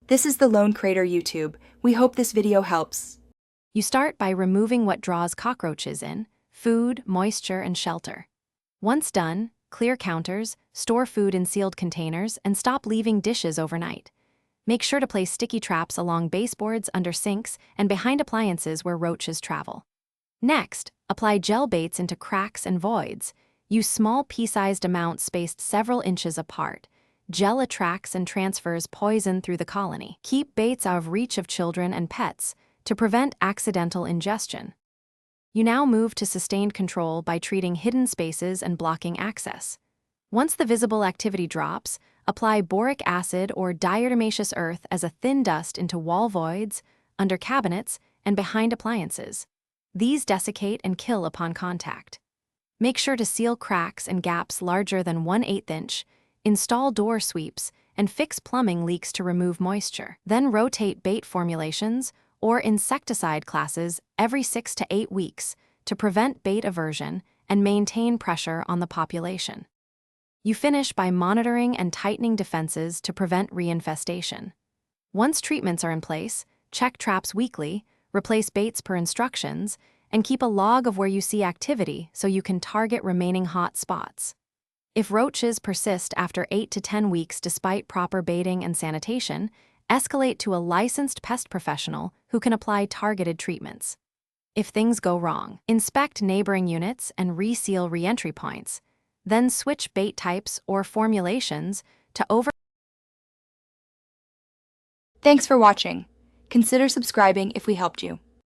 This is the Lone Crater YouTube. We hope this video helps. You start by removing what draws cockroaches in: food, moisture, and shelter. Once done, clear counters, store food in sealed containers, and stop leaving dishes overnight. Make sure to place sticky traps along baseboards, under sinks, and behind appliances where roaches travel. Next, apply gel baits into cracks and voids. Use small pea-sized amounts spaced several inches apart. Gel attracts and transfers poison through the colony. Keep baits out of reach of children and pets to prevent accidental ingestion. You now move to sustained control by treating hidden spaces and blocking access. Once the visible activity drops, apply boric acid or diatomaceous earth as a thin dust into wall voids, under cabinets, and behind appliances. These desiccate and kill upon contact. Make sure to seal cracks and gaps larger than 1/8 inch, install door sweeps, and fix plumbing leaks to remove moisture. Then rotate bait formulations or insecticide classes every 6 to 8 weeks to prevent bait aversion and maintain pressure on the population. You finish by monitoring and tightening defenses to prevent reinfestation. Once treatments are in place, check traps weekly, replace baits per instructions, and keep a log of where you see activity so you can target remaining hot spots. If roaches persist after 8 to 10 weeks despite proper baiting and sanitation, escalate to a licensed pest professional who can apply targeted treatments. If things go wrong, inspect neighboring units and reseal re-entry points. Then switch bait types or formulations to Thanks for watching. Consider subscribing if we helped you.